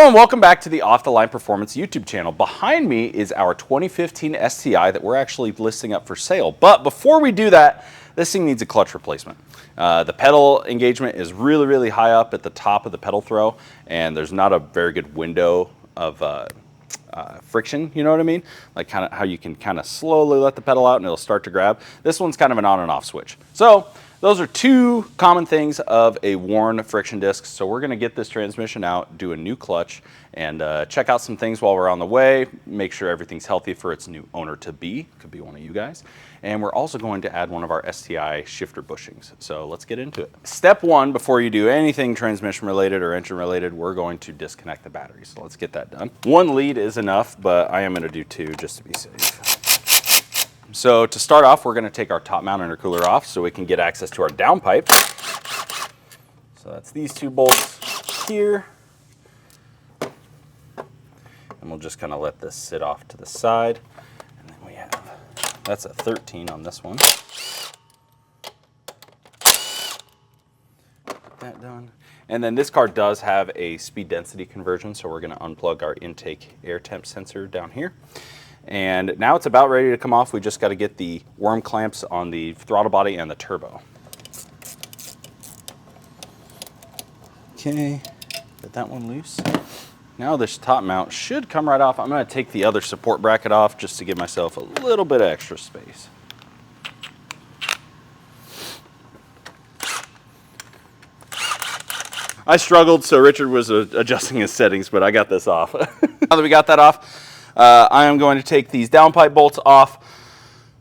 and welcome back to the Off the Line Performance YouTube channel. Behind me is our 2015 STI that we're actually listing up for sale. But before we do that, this thing needs a clutch replacement. The pedal engagement is really high up at the top of the pedal throw, and there's not a very good window of friction, you know what I mean? Like kind of how you can kind of slowly let the pedal out and it'll start to grab. This one's kind of an on and off switch. So those are two common things of a worn friction disc. So we're gonna get this transmission out, do a new clutch, and check out some things while we're on the way, make sure everything's healthy for its new owner to be, could be one of you guys. And we're also going to add one of our STI shifter bushings. So let's get into it. Step one, before you do anything transmission related or engine related, we're going to disconnect the battery. So let's get that done. One lead is enough, but I am gonna do two just to be safe. So to start off, we're going to take our top mount intercooler off so we can get access to our downpipe. So that's these two bolts here. And we'll just kind of let this sit off to the side. And then we have, that's a 13 on this one. Get that done. And then this car does have a speed density conversion, so we're going to unplug our intake air temp sensor down here. And now it's about ready to come off. We just got to get the worm clamps on the throttle body and the turbo. Okay, get that one loose. Now this top mount should come right off. I'm going to take the other support bracket off just to give myself a little bit of extra space. I struggled, so Richard was adjusting his settings, but I got this off. Now that we got that off, I am going to take these downpipe bolts off.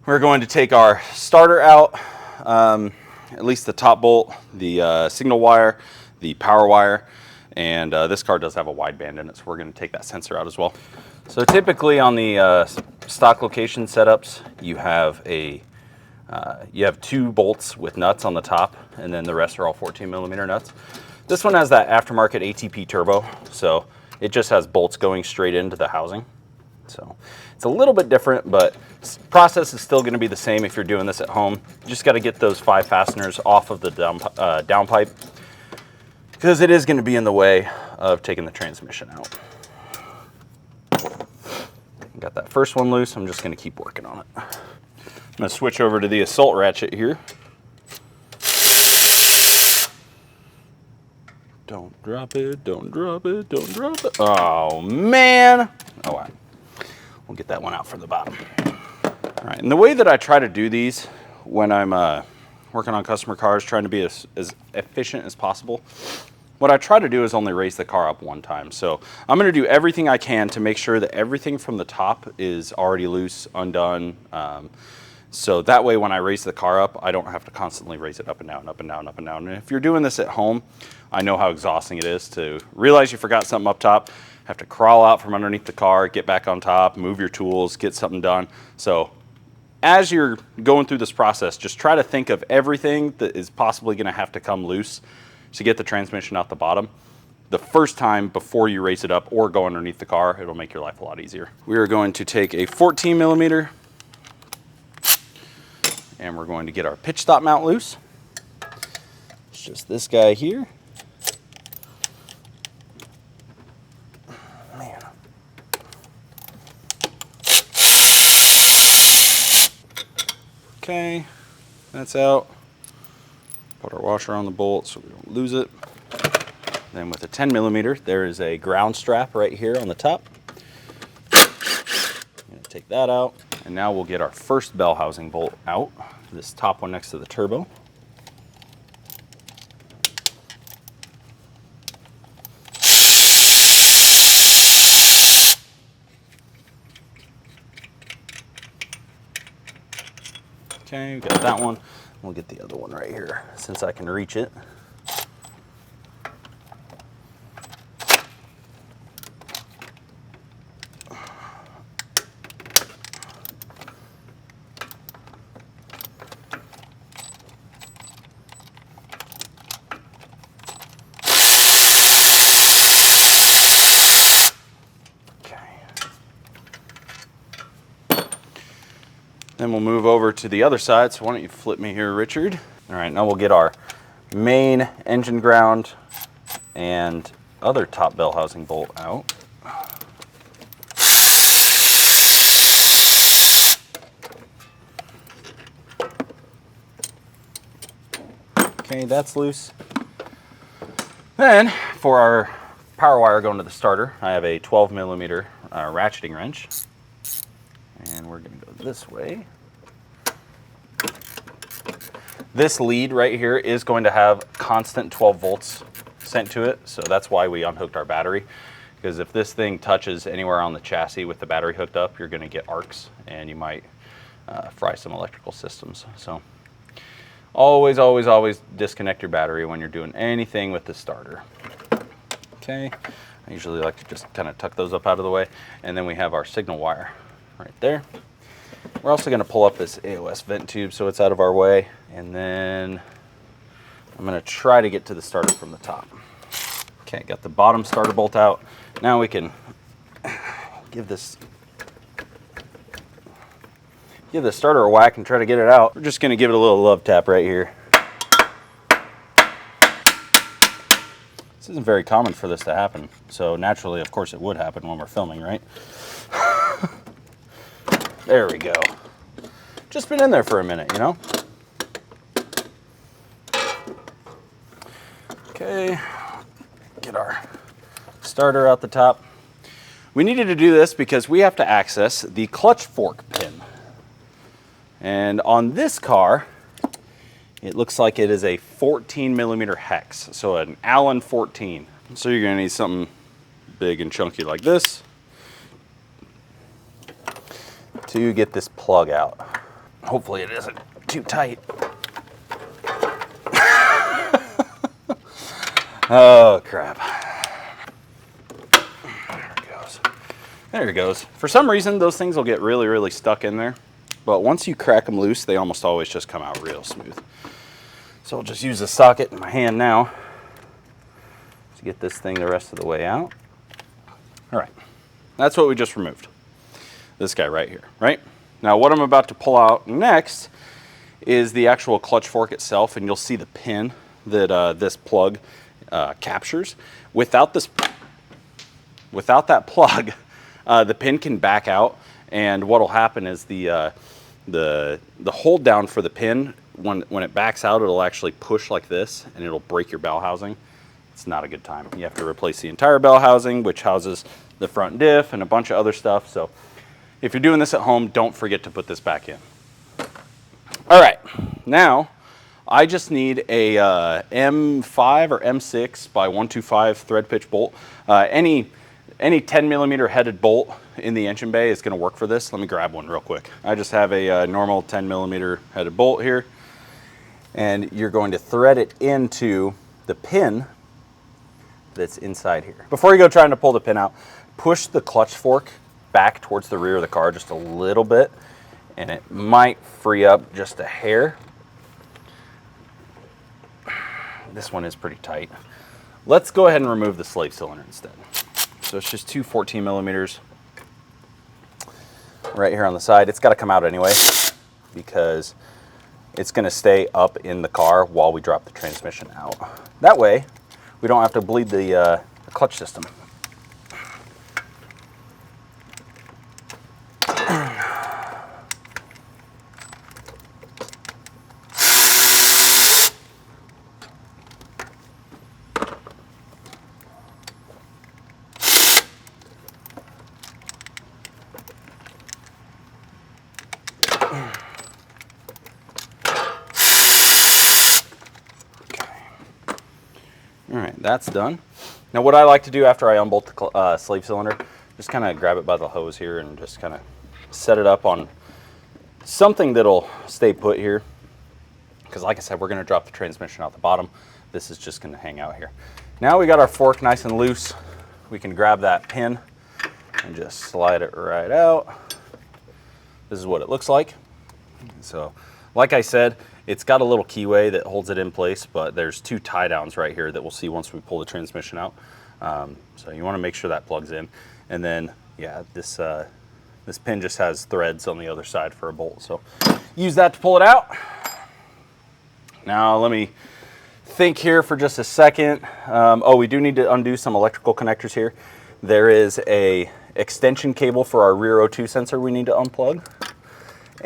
We're going to take our starter out, at least the top bolt, the signal wire, the power wire, and this car does have a wideband in it, so we're going to take that sensor out as well. So typically on the stock location setups, you have two bolts with nuts on the top, and then the rest are all 14mm nuts. This one has that aftermarket ATP turbo, so it just has bolts going straight into the housing. So it's a little bit different, but process is still going to be the same if you're doing this at home. You just got to get those 5 fasteners off of the downpipe because it is going to be in the way of taking the transmission out. Got that first one loose. I'm just going to keep working on it. I'm going to switch over to the assault ratchet here. Don't drop it, don't drop it, don't drop it. Oh man. Oh wow. We'll get that one out from the bottom. All right, and the way that I try to do these when I'm working on customer cars, trying to be as efficient as possible, what I try to do is only raise the car up one time. So I'm gonna do everything I can to make sure that everything from the top is already loose, undone. So that way when I raise the car up, I don't have to constantly raise it up and down, up and down, up and down. And if you're doing this at home, I know how exhausting it is to realize you forgot something up top, have to crawl out from underneath the car, get back on top, move your tools, get something done. So as you're going through this process, just try to think of everything that is possibly going to have to come loose to get the transmission out the bottom. The first time before you raise it up or go underneath the car, it'll make your life a lot easier. We are going to take a 14mm and we're going to get our pitch stop mount loose. It's just this guy here. Okay, that's out. Put our washer on the bolt so we don't lose it. Then with a 10mm, there is a ground strap right here on the top. I'm gonna take that out. And now we'll get our first bell housing bolt out. This top one next to the turbo. Okay, we got that one. We'll get the other one right here since I can reach it. Then we'll move over to the other side. So why don't you flip me here, Richard? All right, now we'll get our main engine ground and other top bell housing bolt out. Okay, that's loose. Then for our power wire going to the starter, I have a 12mm ratcheting wrench. And we're going to go this way. This lead right here is going to have constant 12 volts sent to it, so that's why we unhooked our battery. Because if this thing touches anywhere on the chassis with the battery hooked up, you're going to get arcs and you might fry some electrical systems. So always, always, always disconnect your battery when you're doing anything with the starter. Okay, I usually like to just kind of tuck those up out of the way. And then we have our signal wire right there. We're also going to pull up this AOS vent tube so it's out of our way. And then I'm going to try to get to the starter from the top. Okay, got the bottom starter bolt out. Now we can give the starter a whack and try to get it out. We're just going to give it a little love tap right here. This isn't very common for this to happen, so naturally, of course, it would happen when we're filming, right? There we go. Just been in there for a minute, you know? Okay, get our starter out the top. We needed to do this because we have to access the clutch fork pin. And on this car, it looks like it is a 14mm hex, so an Allen 14. So you're gonna need something big and chunky like this to get this plug out. Hopefully it isn't too tight. Oh crap. There it goes. There it goes. For some reason, those things will get really, really stuck in there. But once you crack them loose, they almost always just come out real smooth. So I'll just use the socket in my hand now to get this thing the rest of the way out. All right, that's what we just removed. This guy right here, right? Now what I'm about to pull out next is the actual clutch fork itself, and you'll see the pin that this plug captures. Without that plug, the pin can back out, and what'll happen is the hold down for the pin, when it backs out, it'll actually push like this, and it'll break your bell housing. It's not a good time. You have to replace the entire bell housing, which houses the front diff and a bunch of other stuff. So if you're doing this at home, don't forget to put this back in. All right, now I just need a M5 or M6 by 125 thread pitch bolt. Any 10mm headed bolt in the engine bay is going to work for this. Let me grab one real quick. I just have a normal 10mm headed bolt here, and you're going to thread it into the pin that's inside here. Before you go trying to pull the pin out, push the clutch fork back towards the rear of the car just a little bit, and it might free up just a hair. This one is pretty tight. Let's go ahead and remove the slave cylinder instead. So it's just two 14mm right here on the side. It's got to come out anyway because it's going to stay up in the car while we drop the transmission out. That way, we don't have to bleed the clutch system. All right, that's done. Now what I like to do after I unbolt the slave cylinder, just kind of grab it by the hose here and just kind of set it up on something that'll stay put here. Because like I said, we're going to drop the transmission out the bottom. This is just going to hang out here. Now we got our fork nice and loose. We can grab that pin and just slide it right out. This is what it looks like. So like I said, it's got a little keyway that holds it in place, but there's two tie downs right here that we'll see once we pull the transmission out. So you want to make sure that plugs in. And then, yeah, this pin just has threads on the other side for a bolt. So use that to pull it out. Now let me think here for just a second. Oh, we do need to undo some electrical connectors here. There is a extension cable for our rear O2 sensor we need to unplug.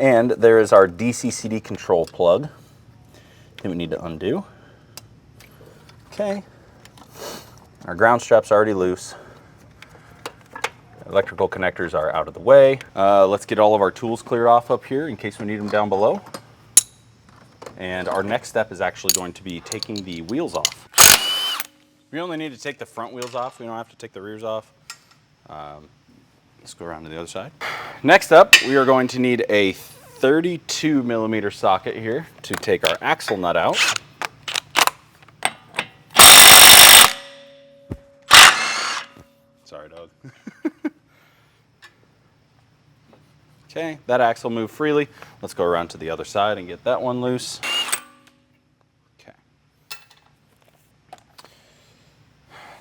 And there is our DC-CD control plug that we need to undo. Okay. Our ground strap's already loose. Electrical connectors are out of the way. Let's get all of our tools cleared off up here in case we need them down below. And our next step is actually going to be taking the wheels off. We only need to take the front wheels off. We don't have to take the rears off. Let's go around to the other side. Next up, we are going to need a 32 millimeter socket here to take our axle nut out. Sorry, dog. Okay, that axle moved freely. Let's go around to the other side and get that one loose. Okay.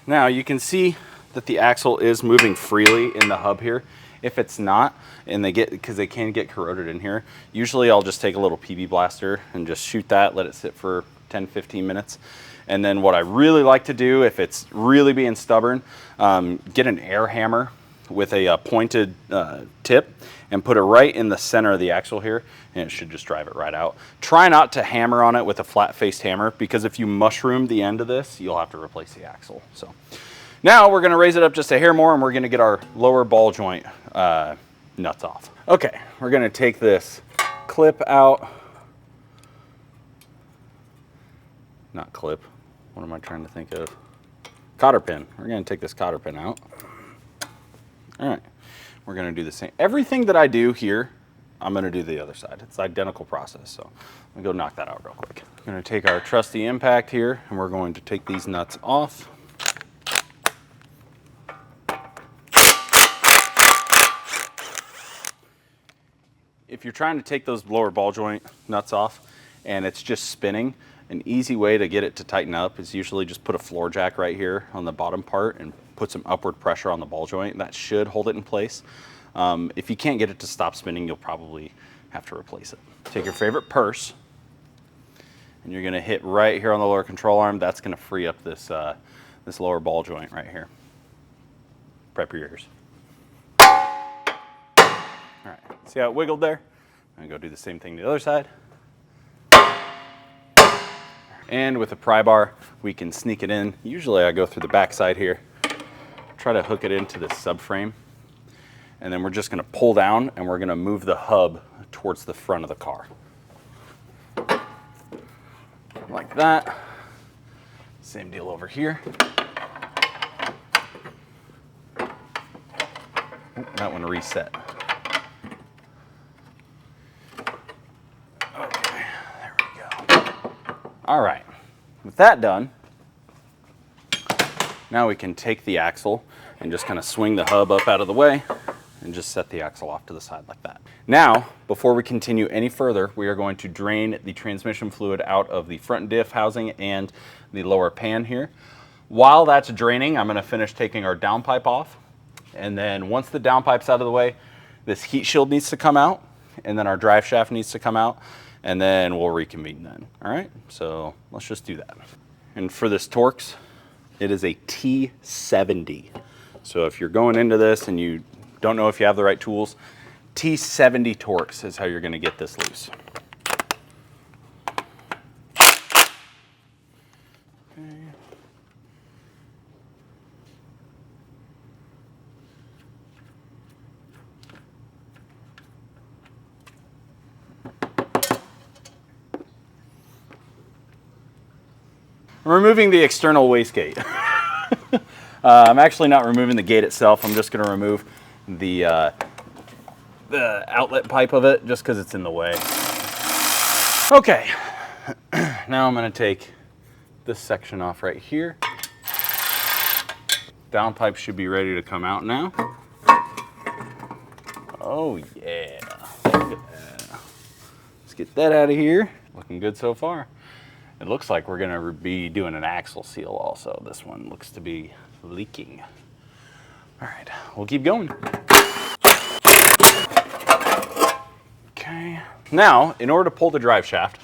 Now you can see that the axle is moving freely in the hub here. If it's not, and because they can get corroded in here, usually I'll just take a little PB blaster and just shoot that, let it sit for 10-15 minutes. And then what I really like to do, if it's really being stubborn, get an air hammer with a pointed tip and put it right in the center of the axle here, and it should just drive it right out. Try not to hammer on it with a flat-faced hammer, because if you mushroom the end of this, you'll have to replace the axle. So now we're gonna raise it up just a hair more, and we're gonna get our lower ball joint nuts off. Okay, we're gonna take this clip out. Not clip, what am I trying to think of? Cotter pin. We're gonna take this cotter pin out. All right, we're gonna do the same. Everything that I do here, I'm gonna do the other side. It's the identical process, so I'm gonna go knock that out real quick. I'm gonna take our trusty impact here, and we're going to take these nuts off. If you're trying to take those lower ball joint nuts off and it's just spinning, an easy way to get it to tighten up is usually just put a floor jack right here on the bottom part and put some upward pressure on the ball joint. That should hold it in place. If you can't get it to stop spinning, you'll probably have to replace it. Take your favorite purse, and you're gonna hit right here on the lower control arm. That's gonna free up this, this lower ball joint right here. Prep your ears. All right, see how it wiggled there? I'm gonna go do the same thing to the other side. And with a pry bar, we can sneak it in. Usually I go through the back side here, try to hook it into this subframe, and then we're just gonna pull down and we're gonna move the hub towards the front of the car. Like that. Same deal over here. Ooh, that one reset. Okay, there we go. All right, with that done, now we can take the axle and just kind of swing the hub up out of the way and just set the axle off to the side like that. Now, before we continue any further, we are going to drain the transmission fluid out of the front diff housing and the lower pan here. While that's draining, I'm gonna finish taking our downpipe off. And then once the downpipe's out of the way, this heat shield needs to come out, and then our drive shaft needs to come out, and then we'll reconvene then. All right, so let's just do that. And for this Torx, it is a T70. So if you're going into this and you don't know if you have the right tools, T70 Torx is how you're gonna get this loose. I'm removing the external wastegate. I'm actually not removing the gate itself. I'm just going to remove the outlet pipe of it just because it's in the way. Okay, now I'm going to take this section off right here. Downpipe should be ready to come out now. Oh yeah, look at that. Let's get that out of here. Looking good so far. It looks like we're gonna be doing an axle seal also. This one looks to be leaking. All right, we'll keep going. Okay. Now, in order to pull the drive shaft,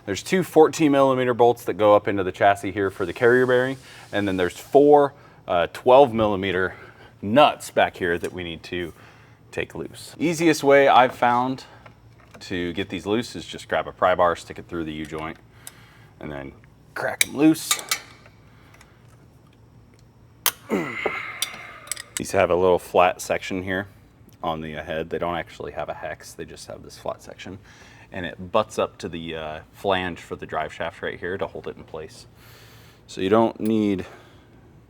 There's two 14mm bolts that go up into the chassis here for the carrier bearing, and then there's four 12mm nuts back here that we need to take loose. Easiest way I've found to get these loose is just grab a pry bar, stick it through the U-joint, and then crack them loose. These have a little flat section here on the head. They don't actually have a hex, they just have this flat section. And it butts up to the flange for the drive shaft right here to hold it in place. So you don't need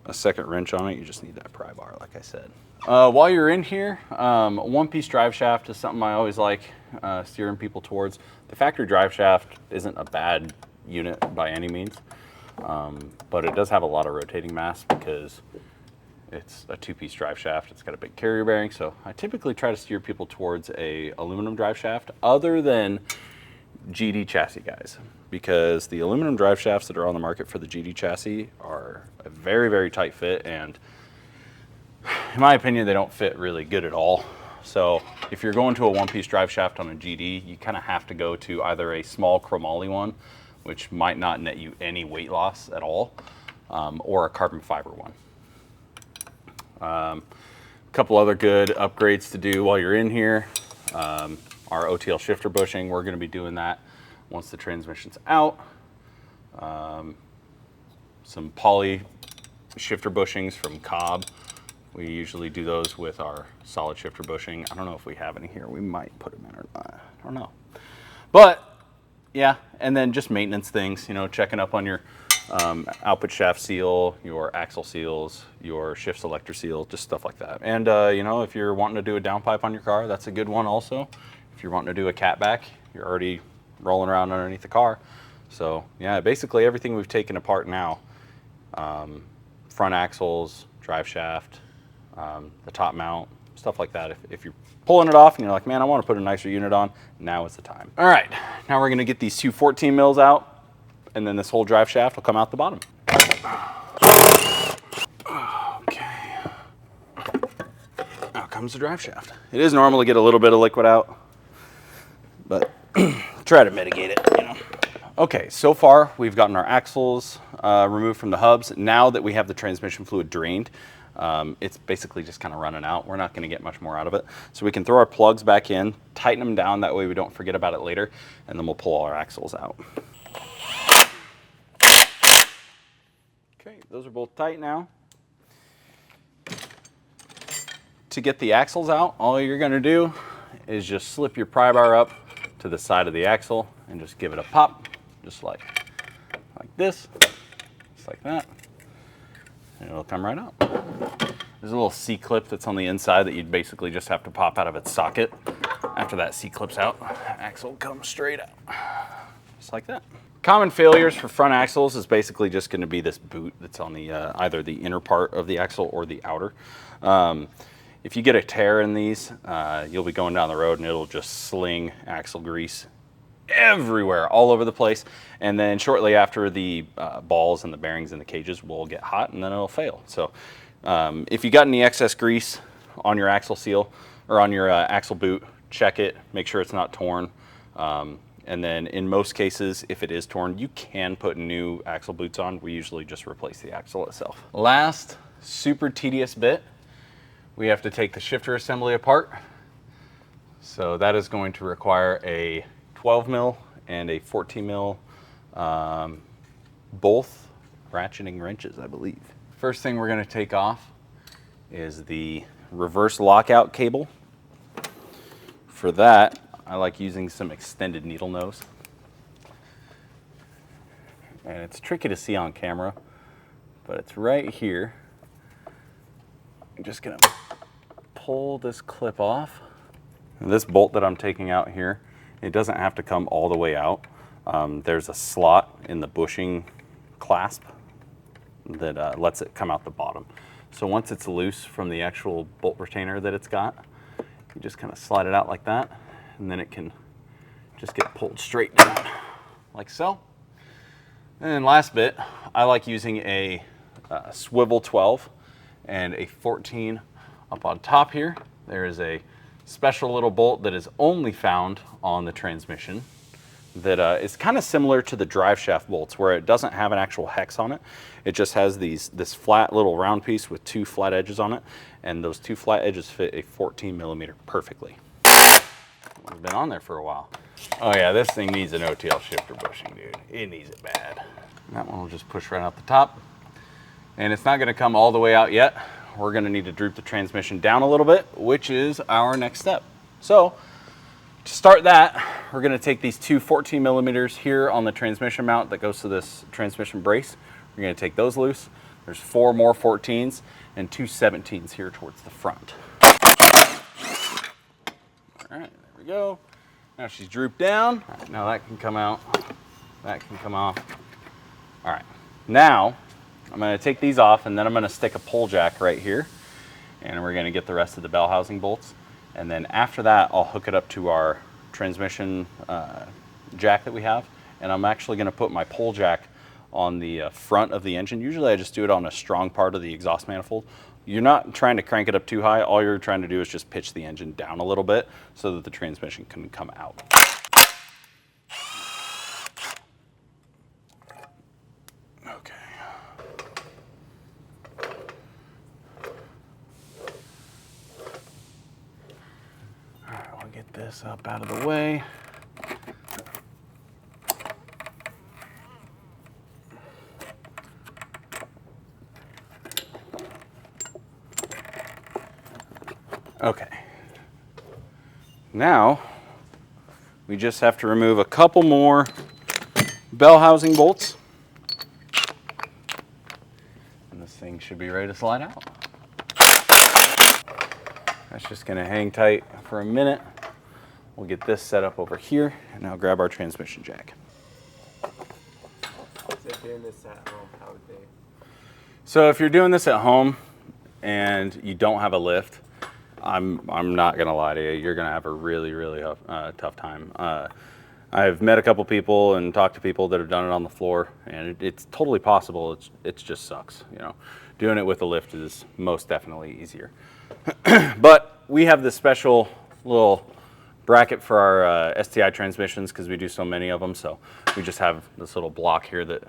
a second wrench on it, you just need that pry bar, like I said. While you're in here, one-piece drive shaft is something I always like steering people towards. The factory drive shaft isn't a bad unit by any means, but it does have a lot of rotating mass because it's a two-piece drive shaft. It's got a big carrier bearing, so I typically try to steer people towards a aluminum drive shaft other than GD chassis guys, because the aluminum drive shafts that are on the market for the GD chassis are a very, very tight fit, and in my opinion, they don't fit really good at all. So if you're going to a one-piece drive shaft on a GD, you kind of have to go to either a small chromoly one, which might not net you any weight loss at all, or a carbon fiber one. A couple other good upgrades to do while you're in here. Our OTL shifter bushing, we're going to be doing that once the transmission's out. Some poly shifter bushings from Cobb. We usually do those with our solid shifter bushing. I don't know if we have any here. We might put them in or not. I don't know. But yeah, and then just maintenance things, you know, checking up on your output shaft seal, your axle seals, your shift selector seal, just stuff like that. And you know, if you're wanting to do a downpipe on your car, that's a good one also. If you're wanting to do a catback, you're already rolling around underneath the car. So yeah, basically everything we've taken apart now, front axles, drive shaft, the top mount, stuff like that. If you're pulling it off and you're like, man, I want to put a nicer unit on, now is the time. All right, now we're going to get these two 14 mils out, and then this whole drive shaft will come out the bottom. Okay. Out comes the drive shaft. It is normal to get a little bit of liquid out, but try to mitigate it, you know. Okay, so far we've gotten our axles removed from the hubs. Now that we have the transmission fluid drained, it's basically just kind of running out. We're not going to get much more out of it. So we can throw our plugs back in, tighten them down, that way we don't forget about it later, and then we'll pull all our axles out. Okay, those are both tight now. To get the axles out, all you're going to do is just slip your pry bar up to the side of the axle and just give it a pop, just like this, just like that, and it'll come right out. There's a little C-clip that's on the inside that you'd basically just have to pop out of its socket. After that C-clip's out, axle comes straight out, just like that. Common failures for front axles is basically just going to be this boot that's on the either the inner part of the axle or the outer. If you get a tear in these, you'll be going down the road and it'll just sling axle grease everywhere, all over the place. And then shortly after, the balls and the bearings and the cages will get hot and then it'll fail. So if you got any excess grease on your axle seal or on your axle boot, check it, make sure it's not torn. And then in most cases, if it is torn, you can put new axle boots on. We usually just replace the axle itself. Last super tedious bit, we have to take the shifter assembly apart. So that is going to require a 12 mil and a 14 mil, both ratcheting wrenches, I believe. First thing we're going to take off is the reverse lockout cable. For that, I like using some extended needle nose. And it's tricky to see on camera, but it's right here. I'm just gonna pull this clip off. And this bolt that I'm taking out here, it doesn't have to come all the way out. There's a slot in the bushing clasp that lets it come out the bottom. So once it's loose from the actual bolt retainer that it's got, you just kind of slide it out like that, and then it can just get pulled straight down, like so. And then last bit, I like using a swivel 12 and a 14 up on top here. There is a special little bolt that is only found on the transmission that is kind of similar to the drive shaft bolts, where it doesn't have an actual hex on it. It just has this flat little round piece with 2 flat edges on it, and those 2 flat edges fit a 14mm perfectly. It's been on there for a while. Oh yeah, this thing needs an OTL shifter bushing, dude. It needs it bad. That one will just push right out the top. And it's not gonna come all the way out yet. We're gonna need to droop the transmission down a little bit, which is our next step. So, to start that, we're gonna take these 2 14mm here on the transmission mount that goes to this transmission brace. We're gonna take those loose. There's 4 more 14s and 2 17s here towards the front. All right, there we go. Now she's drooped down. All right, now that can come out. That can come off. All right, now I'm gonna take these off, and then I'm gonna stick a pole jack right here, and we're gonna get the rest of the bell housing bolts. And then after that, I'll hook it up to our transmission jack that we have. And I'm actually gonna put my pole jack on the front of the engine. Usually I just do it on a strong part of the exhaust manifold. You're not trying to crank it up too high. All you're trying to do is just pitch the engine down a little bit so that the transmission can come out. Okay. All right, I'll get this up out of the way. Okay, now we just have to remove a couple more bell housing bolts, and this thing should be ready to slide out. That's just gonna hang tight for a minute. We'll get this set up over here, and now grab our transmission jack. So doing this at home, how would they? So if you're doing this at home and you don't have a lift, I'm not gonna lie to you, you're gonna have a really tough time. I've met a couple people and talked to people that have done it on the floor, and it's totally possible. It just sucks, you know. Doing it with a lift is most definitely easier. But we have this special little bracket for our STI transmissions because we do so many of them. So we just have this little block here that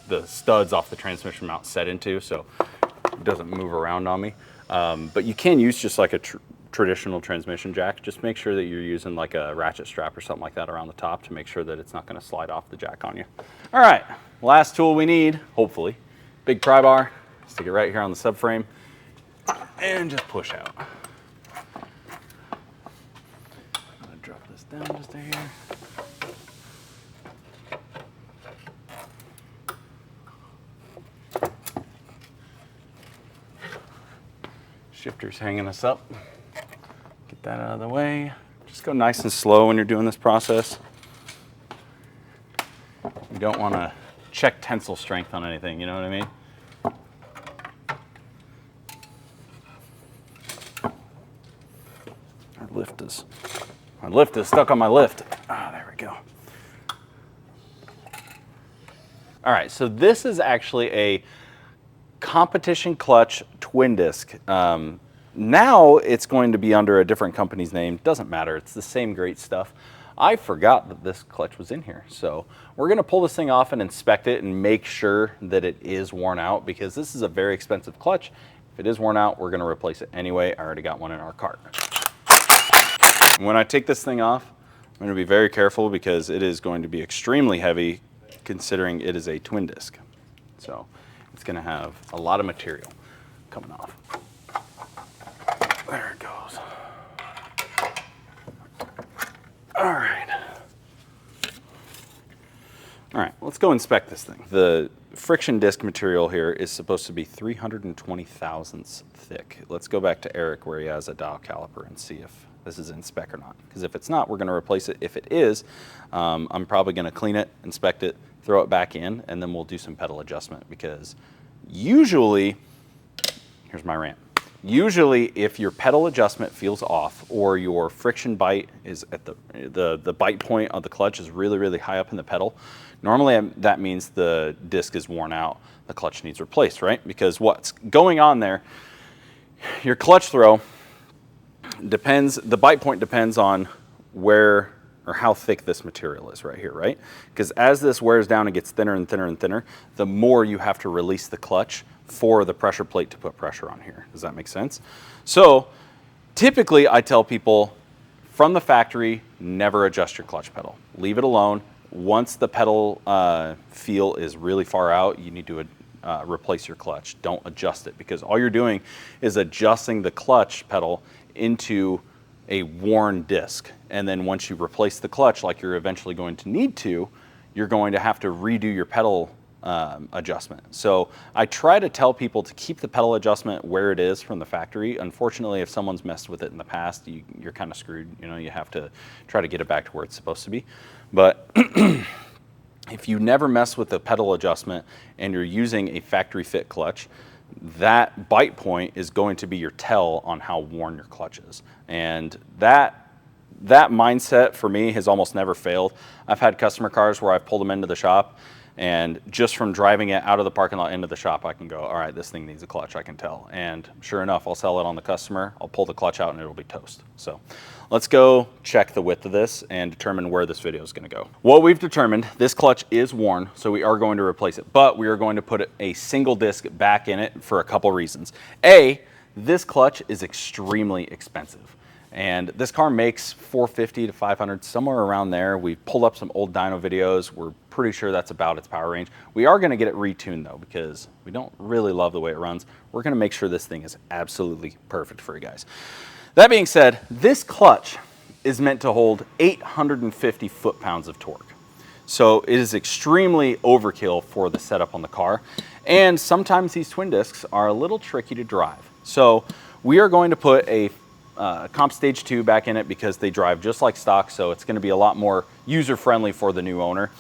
the studs off the transmission mount set into, so it doesn't move around on me. But you can use just like a traditional transmission jack. Just make sure that you're using like a ratchet strap or something like that around the top to make sure that it's not going to slide off the jack on you. All right, last tool we need, hopefully, big pry bar. Stick it right here on the subframe and just push out. I'm going to drop this down just a hair. Shifter's hanging us up. Get that out of the way. Just go nice and slow when you're doing this process. You don't want to check tensile strength on anything, you know what I mean? My lift is stuck on my lift. Ah, there we go. All right, so this is actually a competition clutch twin disc. Now it's going to be under a different company's name. Doesn't matter, it's the same great stuff. I forgot that this clutch was in here. So we're gonna pull this thing off and inspect it and make sure that it is worn out, because this is a very expensive clutch. If it is worn out, we're gonna replace it anyway. I already got one in our cart. When I take this thing off, I'm gonna be very careful because it is going to be extremely heavy considering it is a twin disc. So it's gonna have a lot of material coming off. There it goes. All right. All right, let's go inspect this thing. The friction disc material here is supposed to be 320 thousandths thick. Let's go back to Eric where he has a dial caliper and see if this is in spec or not. Because if it's not, we're gonna replace it. If it is, I'm probably gonna clean it, inspect it, throw it back in, and then we'll do some pedal adjustment, because usually, here's my rant. Usually if your pedal adjustment feels off or your friction bite is at the bite point of the clutch is really high up in the pedal, normally that means the disc is worn out, the clutch needs replaced, right? Because what's going on there, your clutch throw depends, the bite point depends on where or how thick this material is right here, right? Because as this wears down and gets thinner and thinner and thinner, the more you have to release the clutch for the pressure plate to put pressure on here. Does that make sense? So typically I tell people from the factory, never adjust your clutch pedal. Leave it alone. Once the pedal feel is really far out, you need to replace your clutch. Don't adjust it, because all you're doing is adjusting the clutch pedal into a worn disc. And then once you replace the clutch, like you're eventually going to need to, you're going to have to redo your pedal adjustment. So I try to tell people to keep the pedal adjustment where it is from the factory. Unfortunately, if someone's messed with it in the past, you're kind of screwed. You know, you have to try to get it back to where it's supposed to be. But if you never mess with the pedal adjustment and you're using a factory fit clutch, that bite point is going to be your tell on how worn your clutch is. And that mindset for me has almost never failed. I've had customer cars where I've pulled them into the shop, and just from driving it out of the parking lot into the shop, I can go, all right, this thing needs a clutch, I can tell. And sure enough, I'll sell it on the customer, I'll pull the clutch out and it'll be toast. So let's go check the width of this and determine where this video is gonna go. What we've determined, this clutch is worn, so we are going to replace it, but we are going to put a single disc back in it for a couple reasons. A, this clutch is extremely expensive. And this car makes 450 to 500, somewhere around there. We've pulled up some old dyno videos. We're pretty sure that's about its power range. We are gonna get it retuned though, because we don't really love the way it runs. We're gonna make sure this thing is absolutely perfect for you guys. That being said, this clutch is meant to hold 850 foot-pounds of torque. So it is extremely overkill for the setup on the car. And sometimes these twin discs are a little tricky to drive. So we are going to put a Comp Stage 2 back in it, because they drive just like stock, so it's going to be a lot more user-friendly for the new owner.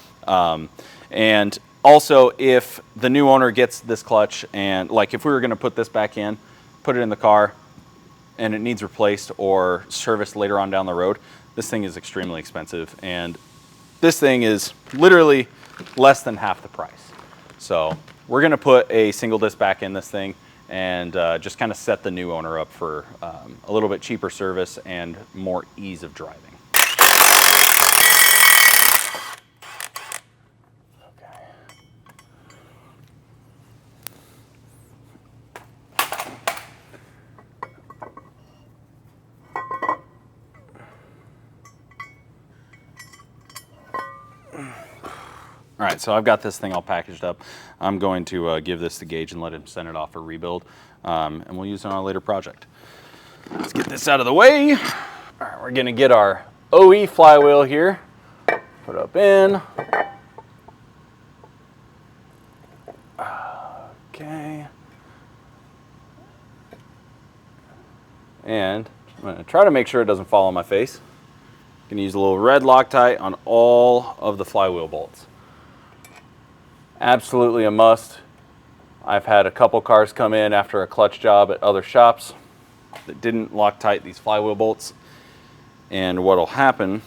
And also, if the new owner gets this clutch, and like if we were going to put this back in, put it in the car, and it needs replaced or serviced later on down the road, this thing is extremely expensive, and this thing is literally less than half the price. So we're going to put a single disc back in this thing, and just kind of set the new owner up for a little bit cheaper service and more ease of driving. Okay. All right, so I've got this thing all packaged up. I'm going to give this to Gage and let him send it off for rebuild, and we'll use it on a later project. Let's get this out of the way. All right, we're gonna get our OE flywheel here, put up in. Okay. And I'm gonna try to make sure it doesn't fall on my face. I'm gonna use a little red Loctite on all of the flywheel bolts. Absolutely a must. I've had a couple cars come in after a clutch job at other shops that didn't Loctite these flywheel bolts, and what'll happen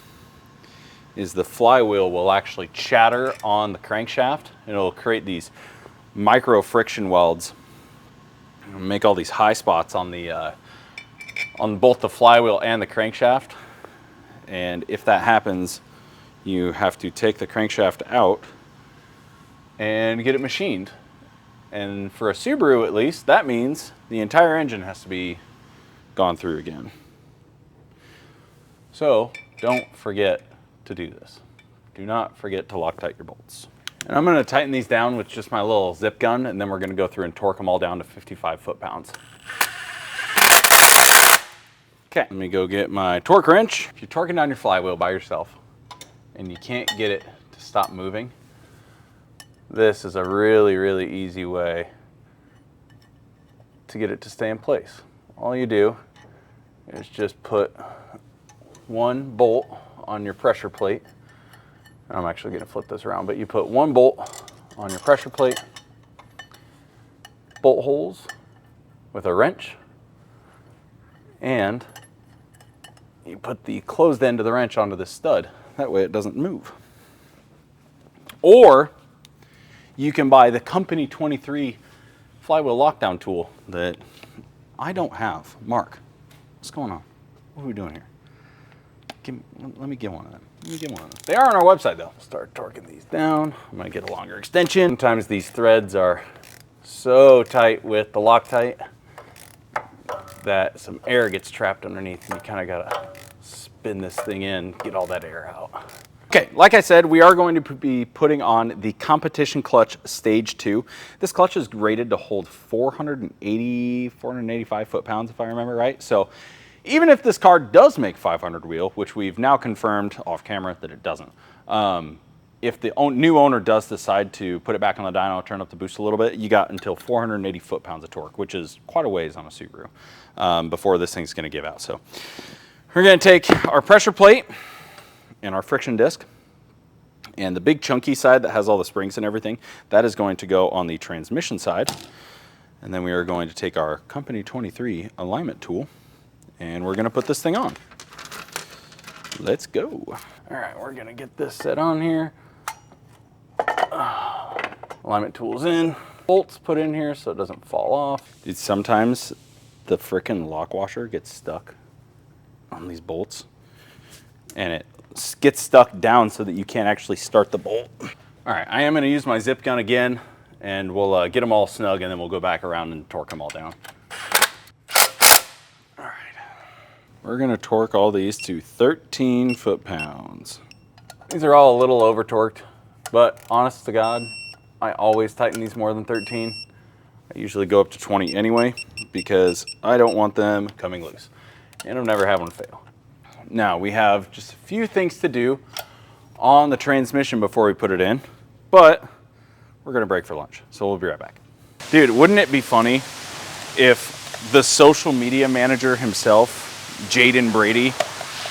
is the flywheel will actually chatter on the crankshaft, and it'll create these micro friction welds and make all these high spots on the on both the flywheel and the crankshaft. And if that happens, you have to take the crankshaft out and get it machined. And for a Subaru at least, that means the entire engine has to be gone through again. So don't forget to do this. Do not forget to Loctite your bolts. And I'm gonna tighten these down with just my little zip gun, and then we're gonna go through and torque them all down to 55 foot-pounds. Okay, let me go get my torque wrench. If you're torquing down your flywheel by yourself and you can't get it to stop moving, this is a really, really easy way to get it to stay in place. All you do is just put one bolt on your pressure plate. I'm actually going to flip this around, but you put one bolt on your pressure plate, bolt holes with a wrench, and you put the closed end of the wrench onto this stud. That way it doesn't move. Or you can buy the Company 23 flywheel lockdown tool that I don't have. Mark, what's going on? What are we doing here? let me get one of them. Let me get one of them. They are on our website though. Start torquing these down. I'm gonna get a longer extension. Sometimes these threads are so tight with the Loctite that some air gets trapped underneath and you kind of gotta spin this thing in, get all that air out. Okay, like I said, we are going to be putting on the competition clutch stage 2. This clutch is rated to hold 485 foot-pounds if I remember right. So even if this car does make 500 wheel, which we've now confirmed off camera that it doesn't, if the new owner does decide to put it back on the dyno, turn up the boost a little bit, you got until 480 foot-pounds of torque, which is quite a ways on a Subaru before this thing's gonna give out. So we're gonna take our pressure plate and our friction disc, and the big chunky side that has all the springs and everything, that is going to go on the transmission side. And then we are going to take our Company 23 alignment tool and we're gonna put this thing on. Let's go. All right, we're gonna get this set on here. Alignment tool's in. Bolts put in here so it doesn't fall off. Dude, sometimes the frickin' lock washer gets stuck on these bolts and it gets stuck down so that you can't actually start the bolt. All right, I am gonna use my zip gun again and we'll get them all snug and then we'll go back around and torque them all down. All right, we're gonna torque all these to 13 foot-pounds. These are all a little over torqued, but honest to God, I always tighten these more than 13. I usually go up to 20 anyway because I don't want them coming loose and I've never had one fail. Now we have just a few things to do on the transmission before we put it in, but we're gonna break for lunch, so we'll be right back. Dude, wouldn't it be funny if the social media manager himself, jayybradyy,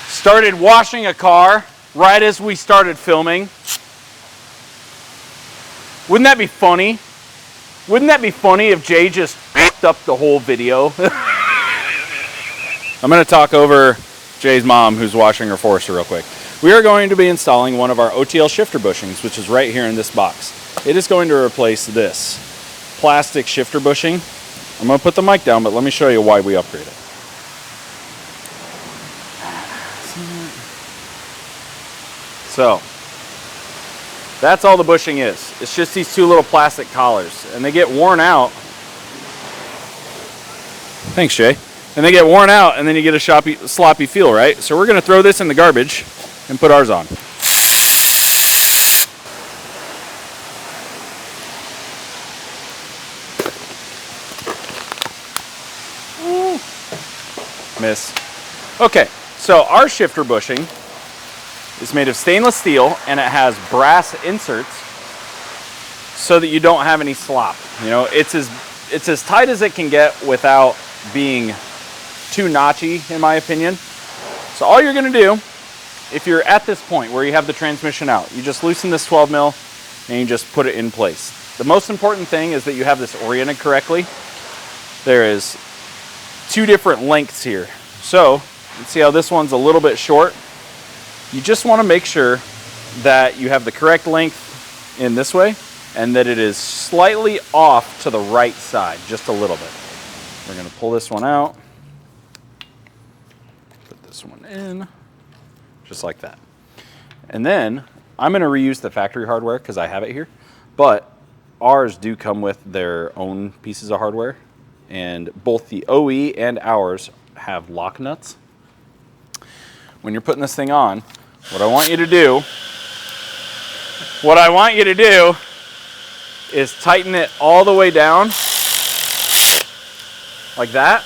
started washing a car right as we started filming? Wouldn't that be funny? Wouldn't that be funny if Jay just f***ed up the whole video? I'm gonna talk over Jay's mom, who's washing her Forester real quick. We are going to be installing one of our OTL shifter bushings, which is right here in this box. It is going to replace this plastic shifter bushing. I'm gonna put the mic down, but let me show you why we upgrade it. So, that's all the bushing is. It's just these two little plastic collars, and they get worn out. Thanks, Jay. And they get worn out, and then you get a sloppy feel, right? So we're gonna throw this in the garbage and put ours on. Ooh. Miss. Okay, so our shifter bushing is made of stainless steel, and it has brass inserts so that you don't have any slop. You know, it's as tight as it can get without being too notchy, in my opinion. So all you're gonna do, if you're at this point where you have the transmission out, you just loosen this 12 mil and you just put it in place. The most important thing is that you have this oriented correctly. There is two different lengths here. So, you see how this one's a little bit short? You just wanna make sure that you have the correct length in this way and that it is slightly off to the right side, just a little bit. We're gonna pull this one out. This one in, just like that. And then I'm gonna reuse the factory hardware because I have it here, but ours do come with their own pieces of hardware, and both the OE and ours have lock nuts. When you're putting this thing on, what I want you to do is tighten it all the way down like that.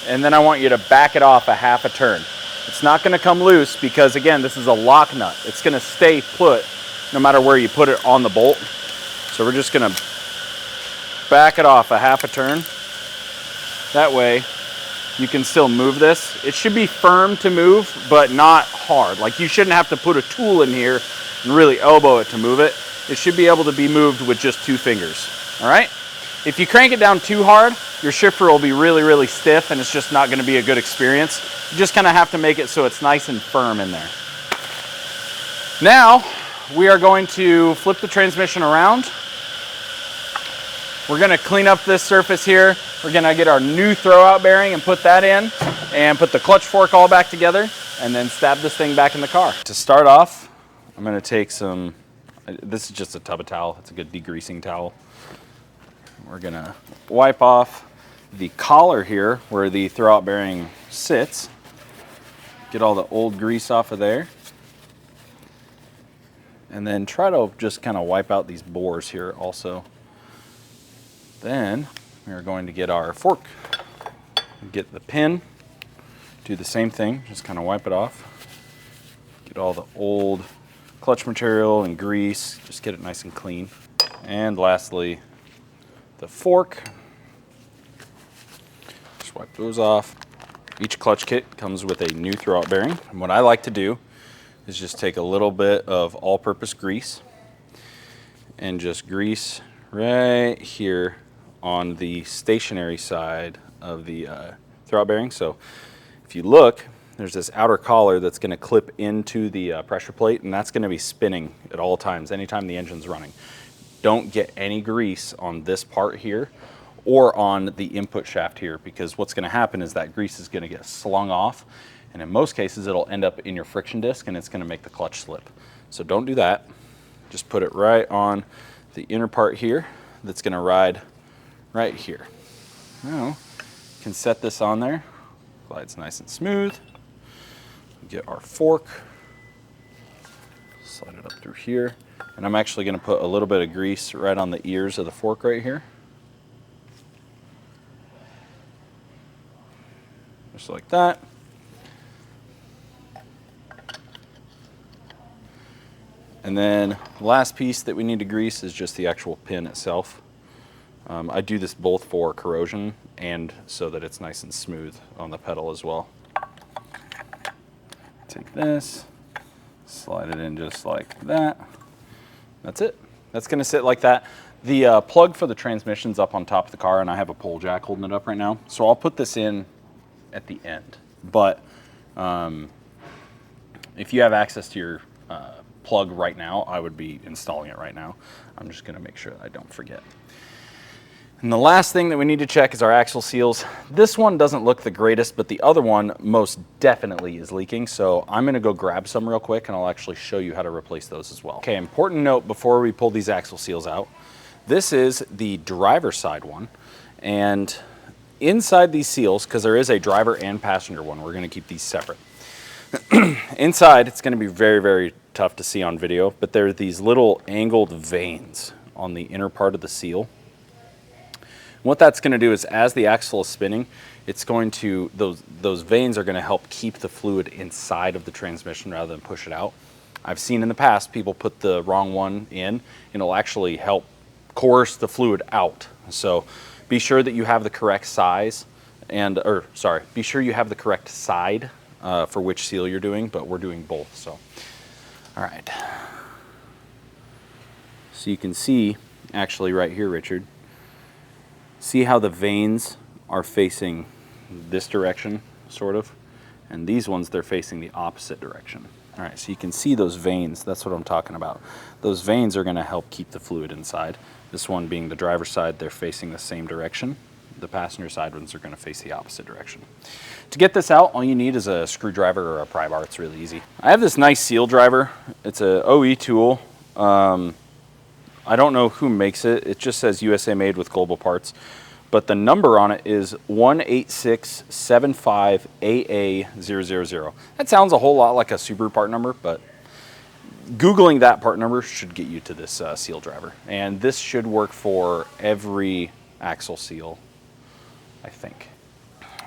And then I want you to back it off a half a turn. It's not gonna come loose because, again, this is a lock nut. It's gonna stay put no matter where you put it on the bolt. So we're just gonna back it off a half a turn. That way you can still move this. It should be firm to move, but not hard. Like, you shouldn't have to put a tool in here and really elbow it to move it. It should be able to be moved with just 2 fingers, all right? If you crank it down too hard, your shifter will be really, really stiff and it's just not gonna be a good experience. You just kinda have to make it so it's nice and firm in there. Now, we are going to flip the transmission around. We're gonna clean up this surface here. We're gonna get our new throwout bearing and put that in and put the clutch fork all back together. and then stab this thing back in the car. To start off, I'm gonna take some, this is just a tub of towel. It's a good degreasing towel. We're gonna wipe off the collar here where the throwout bearing sits. Get all the old grease off of there. And then try to just kind of wipe out these bores here also. Then we're going to get our fork, get the pin, do the same thing, just kind of wipe it off. Get all the old clutch material and grease, just get it nice and clean. And lastly, the fork. Just wipe those off. Each clutch kit comes with a new throwout bearing. And what I like to do is just take a little bit of all-purpose grease and just grease right here on the stationary side of the throwout bearing. So if you look, there's this outer collar that's going to clip into the pressure plate, and that's going to be spinning at all times, anytime the engine's running. Don't get any grease on this part here or on the input shaft here, because what's going to happen is that grease is going to get slung off, and in most cases it'll end up in your friction disc and it's going to make the clutch slip. So don't do that. Just put it right on the inner part here that's going to ride right here. Now, you can set this on there, glides nice and smooth. Get our fork, slide it up through here, and I'm actually going to put a little bit of grease right on the ears of the fork right here. Just like that. And then the last piece that we need to grease is just the actual pin itself. I do this both for corrosion and so that it's nice and smooth on the pedal as well. Take this, slide it in just like that. That's it. That's going to sit like that. The plug for the transmission's up on top of the car, and I have a pole jack holding it up right now. So I'll put this in at the end. But if you have access to your plug right now, I would be installing it right now. I'm just going to make sure that I don't forget. And the last thing that we need to check is our axle seals. This one doesn't look the greatest, but the other one most definitely is leaking. So I'm going to go grab some real quick, and I'll actually show you how to replace those as well. Okay, important note before we pull these axle seals out. This is the driver's side one, and inside these seals, because there is a driver and passenger one, we're going to keep these separate. Inside, it's going to be very, very tough to see on video, but there are these little angled veins on the inner part of the seal. What that's going to do is, as the axle is spinning, it's going to, those veins are going to help keep the fluid inside of the transmission rather than push it out. I've seen in the past people put the wrong one in, and it'll actually help coerce the fluid out. So be sure that you have the correct size, and, be sure you have the correct side for which seal you're doing, but we're doing both, so. All right. So you can see, actually right here, Richard, see how the veins are facing this direction, sort of, and these ones, they're facing the opposite direction. All right, so you can see those veins, that's what I'm talking about. Those veins are gonna help keep the fluid inside. This one being the driver's side, they're facing the same direction. The passenger side ones are gonna face the opposite direction. To get this out, all you need is a screwdriver or a pry bar. It's really easy. I have this nice seal driver. It's a OE tool. I don't know who makes it. It just says USA made with global parts. But the number on it is 18675AA000. That sounds a whole lot like a Subaru part number, but Googling that part number should get you to this seal driver. And this should work for every axle seal, I think.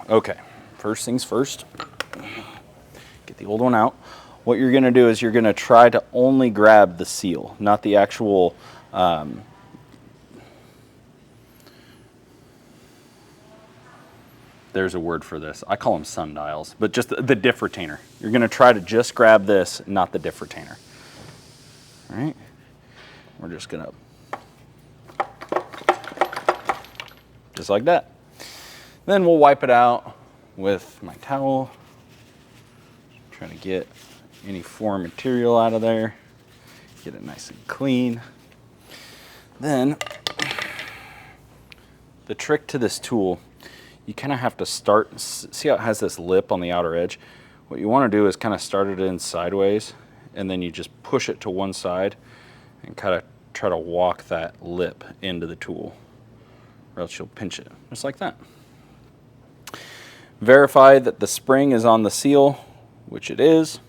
Okay, first things first. Get the old one out. What you're gonna do is you're gonna try to only grab the seal, not the actual there's a word for this. I call them sundials, but just the diff retainer. You're gonna try to just grab this, not the diff retainer. All right, we're just gonna, just like that. Then we'll wipe it out with my towel. Trying to get any foreign material out of there. Get it nice and clean. Then, the trick to this tool, you kind of have to start, see how it has this lip on the outer edge? what you want to do is kind of start it in sideways, and then you just push it to one side and kind of try to walk that lip into the tool, or else you'll pinch it, just like that. Verify that the spring is on the seal, which it is.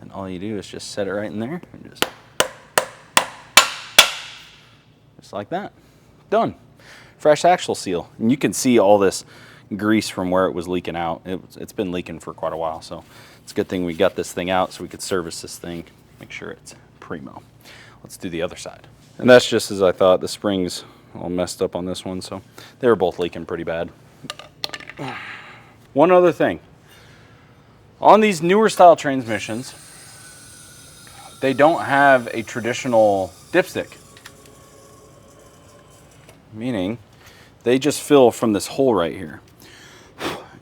And all you do is just set it right in there, and just like that. Done. Fresh axle seal. And you can see all this grease from where it was leaking out. It's been leaking for quite a while, so it's a good thing we got this thing out so we could service this thing, make sure it's primo. Let's do the other side. And that's just as I thought. The springs all messed up on this one, so they were both leaking pretty bad. One other thing. On these newer style transmissions, they don't have a traditional dipstick. Meaning, they just fill from this hole right here.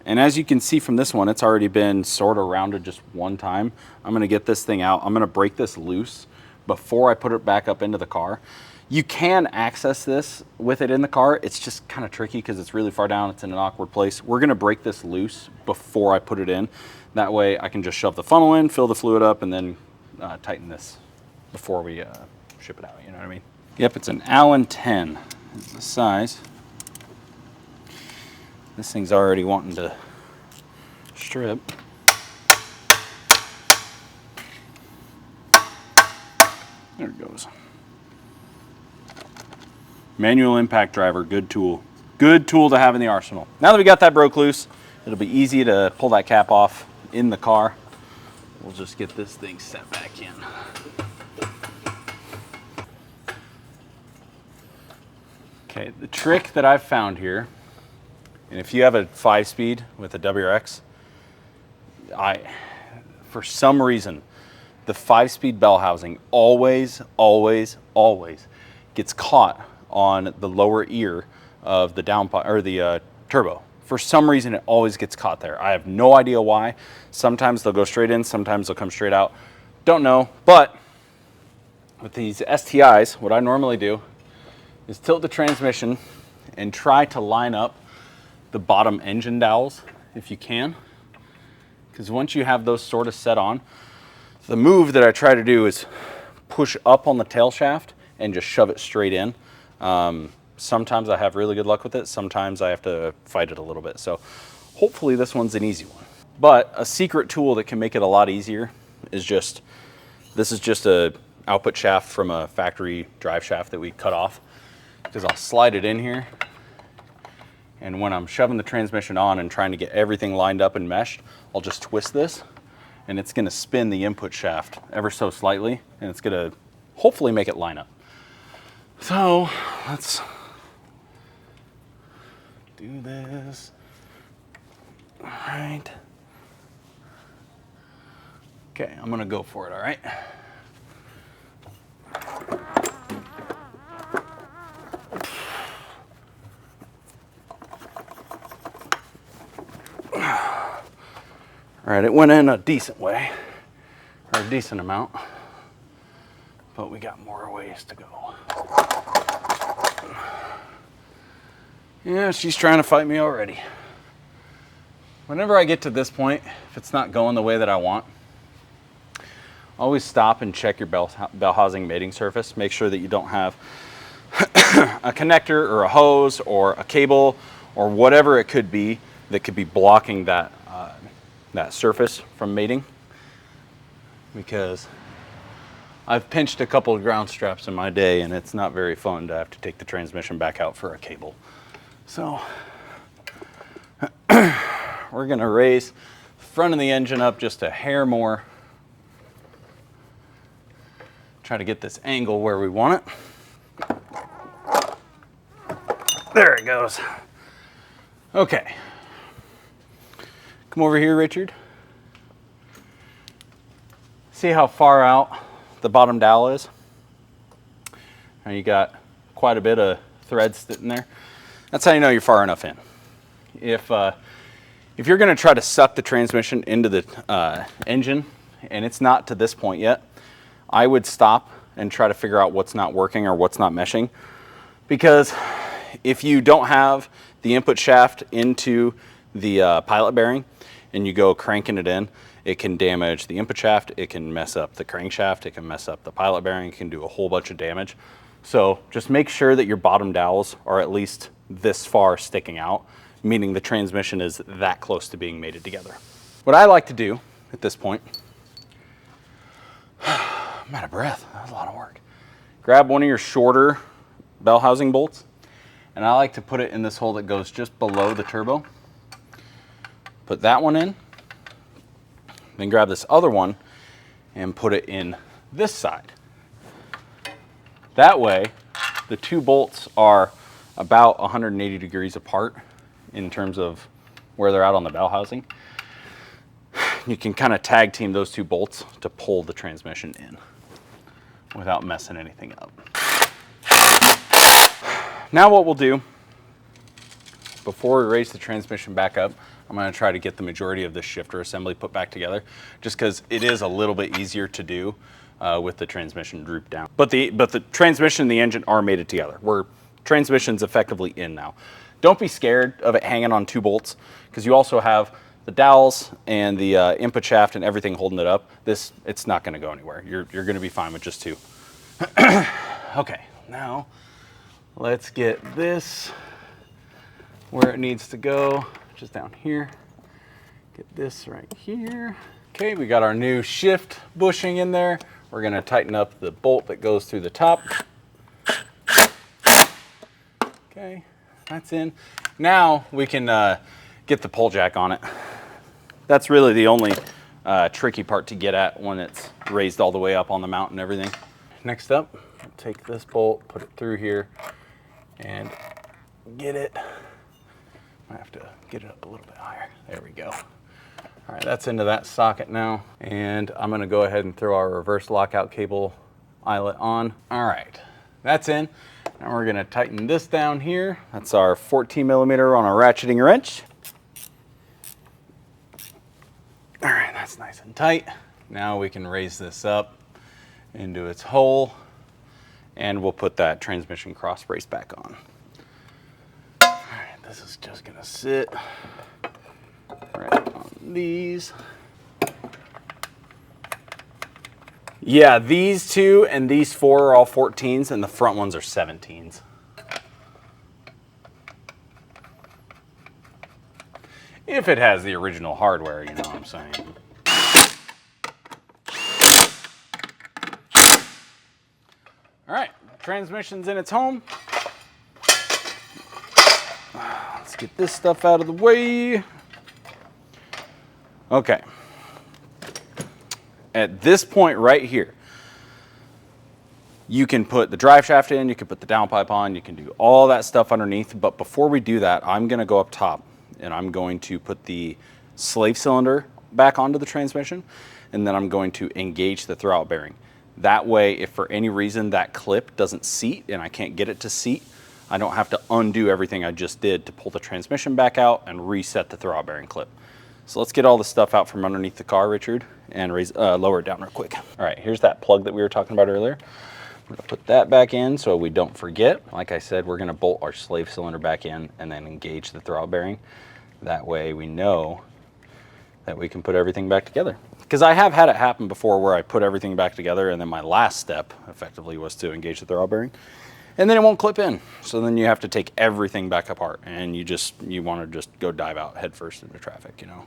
And as you can see from this one, it's already been sort of rounded just one time. I'm gonna get this thing out. I'm gonna break this loose before I put it back up into the car. You can access this with it in the car. It's just kind of tricky because it's really far down. It's in an awkward place. We're gonna break this loose before I put it in. That way I can just shove the funnel in, fill the fluid up, and then tighten this before we ship it out, you know what I mean? Yep, it's an Allen 10 is the size. This thing's already wanting to strip. There it goes. Manual impact driver, good tool. Good tool to have in the arsenal. Now that we got that broke loose, it'll be easy to pull that cap off in the car. We'll just get this thing set back in. Okay, the trick that I've found here, and if you have a 5-speed with a WRX, for some reason, the 5-speed bell housing always gets caught on the lower ear of the downpipe or the turbo. For some reason, it always gets caught there. I have no idea why. Sometimes they'll go straight in, sometimes they'll come straight out. Don't know, but with these STIs, what I normally do is tilt the transmission and try to line up the bottom engine dowels if you can. Because once you have those sort of set on, the move that I try to do is push up on the tail shaft and just shove it straight in. Sometimes I have really good luck with it. Sometimes I have to fight it a little bit. So hopefully this one's an easy one. But a secret tool that can make it a lot easier is this is just a output shaft from a factory drive shaft that we cut off. Because I'll slide it in here, and when I'm shoving the transmission on and trying to get everything lined up and meshed, I'll just twist this, and it's gonna spin the input shaft ever so slightly, and it's gonna hopefully make it line up. So let's do this. All right. Okay, I'm gonna go for it, all right? All right, it went in a decent way, or a decent amount, but we got more ways to go. Yeah, she's trying to fight me already. Whenever I get to this point, if it's not going the way that I want, always stop and check your bell housing mating surface. Make sure that you don't have a connector or a hose or a cable or whatever it could be that could be blocking that that surface from mating, because I've pinched a couple of ground straps in my day and it's not very fun to have to take the transmission back out for a cable. So we're gonna raise the front of the engine up just a hair more. Try to get this angle where we want it. There it goes. Okay. Come over here, Richard. See how far out the bottom dowel is? Now you got quite a bit of thread sitting there. That's how you know you're far enough in. If you're gonna try to suck the transmission into the engine and it's not to this point yet, I would stop and try to figure out what's not working or what's not meshing. Because if you don't have the input shaft into the pilot bearing and you go cranking it in, it can damage the input shaft, it can mess up the crankshaft, it can mess up the pilot bearing, it can do a whole bunch of damage. So just make sure that your bottom dowels are at least this far sticking out, meaning the transmission is that close to being mated together. What I like to do at this point, I'm out of breath, that was a lot of work. Grab one of your shorter bell housing bolts, and I like to put it in this hole that goes just below the turbo. Put that one in, then grab this other one and put it in this side. That way, the two bolts are about 180 degrees apart in terms of where they're at on the bell housing. You can kind of tag team those two bolts to pull the transmission in without messing anything up. Now what we'll do, before we raise the transmission back up, I'm going to try to get the majority of this shifter assembly put back together, just because it is a little bit easier to do with the transmission drooped down. But the transmission and the engine are mated together. Transmission's effectively in now. Don't be scared of it hanging on two bolts, because you also have the dowels and the input shaft and everything holding it up. It's not going to go anywhere. You're going to be fine with just two. Okay, now let's get this where it needs to go, just down here. Get this right here. Okay, we got our new shift bushing in there. We're going to tighten up the bolt that goes through the top. Okay, that's in. Now we can get the pull jack on it. That's really the only tricky part to get at when it's raised all the way up on the mount and everything. Next up, take this bolt, put it through here, and get it. I have to get it up a little bit higher. There we go. All right, that's into that socket now. And I'm gonna go ahead and throw our reverse lockout cable eyelet on. All right, that's in. Now we're gonna tighten this down here. That's our 14 millimeter on a ratcheting wrench. All right, that's nice and tight. Now we can raise this up into its hole, and we'll put that transmission cross brace back on. This is just gonna sit right on these. Yeah, these two and these four are all 14s, and the front ones are 17s. If it has the original hardware, you know what I'm saying. All right, transmission's in its home. Let's get this stuff out of the way. Okay. At this point right here, you can put the drive shaft in, you can put the downpipe on, you can do all that stuff underneath. But before we do that, I'm going to go up top and I'm going to put the slave cylinder back onto the transmission, and then I'm going to engage the throwout bearing. That way, if for any reason that clip doesn't seat and I can't get it to seat, I don't have to undo everything I just did to pull the transmission back out and reset the throwout bearing clip. So let's get all the stuff out from underneath the car, Richard, and lower it down real quick. All right, here's that plug that we were talking about earlier. I'm gonna put that back in so we don't forget. Like I said, we're gonna bolt our slave cylinder back in and then engage the throwout bearing. That way we know that we can put everything back together. Because I have had it happen before where I put everything back together and then my last step effectively was to engage the throwout bearing. And then it won't clip in. So then you have to take everything back apart, and you want to just go dive out head first into traffic, you know.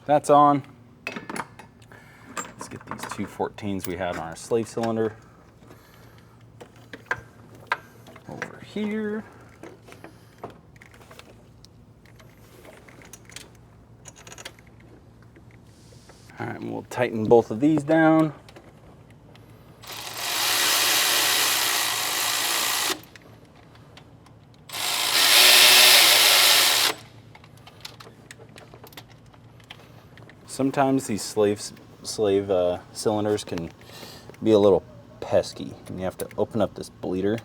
That's on. Let's get these two 14s we had on our slave cylinder over here. All right, and we'll tighten both of these down. Sometimes these slave cylinders can be a little pesky, and you have to open up this bleeder,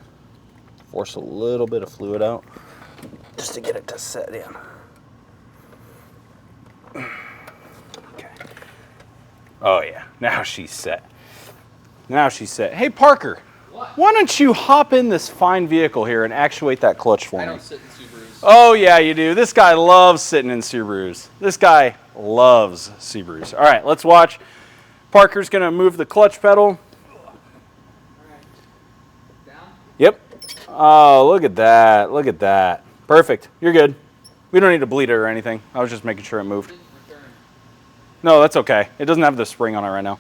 force a little bit of fluid out, just to get it to set in. Okay. Oh yeah, now she's set. Now she's set. Hey Parker, what? Why don't you hop in this fine vehicle here and actuate that clutch for me? I don't sit in Subarus. Oh yeah, you do. This guy loves sitting in Subarus. This guy loves Subarus. All right, let's watch. Parker's gonna move the clutch pedal. Yep. Oh, look at that. Look at that. Perfect. You're good. We don't need to bleed it or anything. I was just making sure it moved. No, that's okay. It doesn't have the spring on it right now.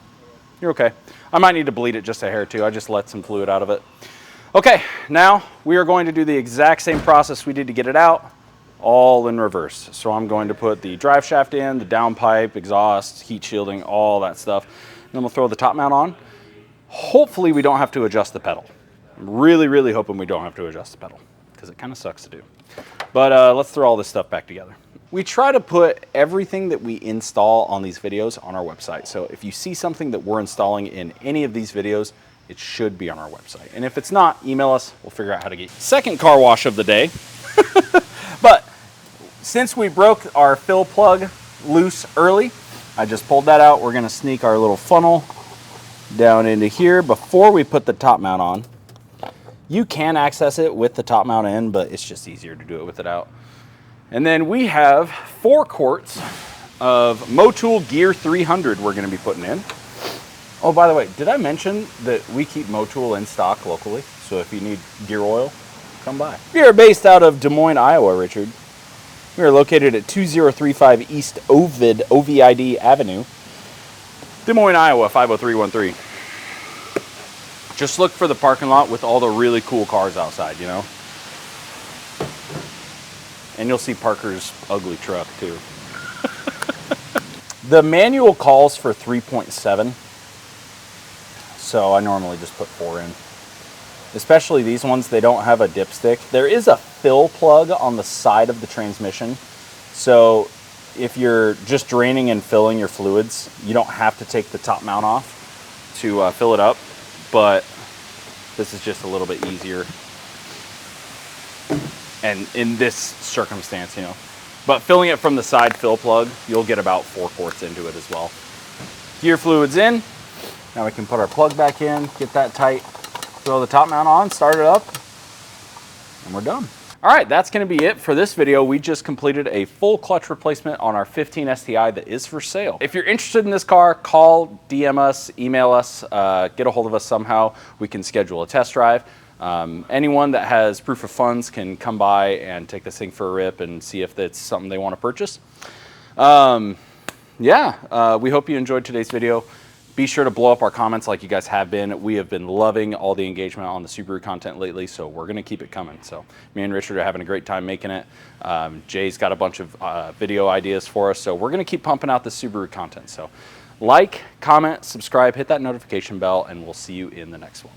You're okay. I might need to bleed it just a hair too. I just let some fluid out of it. Okay, now we are going to do the exact same process we did to get it out, all in reverse. So I'm going to put the drive shaft in, the downpipe, exhaust, heat shielding, all that stuff. Then we'll throw the top mount on. Hopefully we don't have to adjust the pedal. I'm really, really hoping we don't have to adjust the pedal because it kind of sucks to do. But let's throw all this stuff back together. We try to put everything that we install on these videos on our website. So if you see something that we're installing in any of these videos, it should be on our website. And if it's not, email us, we'll figure out how to get you. Second car wash of the day. But since we broke our fill plug loose early, I just pulled that out. We're gonna sneak our little funnel down into here before we put the top mount on. You can access it with the top mount in, but it's just easier to do it with it out. And then we have 4 quarts of Motul Gear 300 we're gonna be putting in. Oh, by the way, did I mention that we keep Motul in stock locally? So if you need gear oil, come by. We are based out of Des Moines, Iowa, Richard. We are located at 2035 East Ovid Avenue, Des Moines, Iowa, 50313. Just look for the parking lot with all the really cool cars outside, you know? And you'll see Parker's ugly truck, too. The manual calls for 3.7. So I normally just put 4 in. Especially these ones, they don't have a dipstick. There is a fill plug on the side of the transmission. So if you're just draining and filling your fluids, you don't have to take the top mount off to fill it up. But this is just a little bit easier. And in this circumstance, you know. But filling it from the side fill plug, you'll get about 4 quarts into it as well. Gear fluids in. Now we can put our plug back in, get that tight, throw the top mount on, start it up, and we're done. All right, that's gonna be it for this video. We just completed a full clutch replacement on our 15 STI that is for sale. If you're interested in this car, call, DM us, email us, get a hold of us somehow. We can schedule a test drive. Anyone that has proof of funds can come by and take this thing for a rip and see if it's something they wanna purchase. We hope you enjoyed today's video. Be sure to blow up our comments like you guys have been. We have been loving all the engagement on the Subaru content lately, so we're gonna keep it coming. So me and Richard are having a great time making it. Jay's got a bunch of video ideas for us, so we're gonna keep pumping out the Subaru content. So like, comment, subscribe, hit that notification bell, and we'll see you in the next one.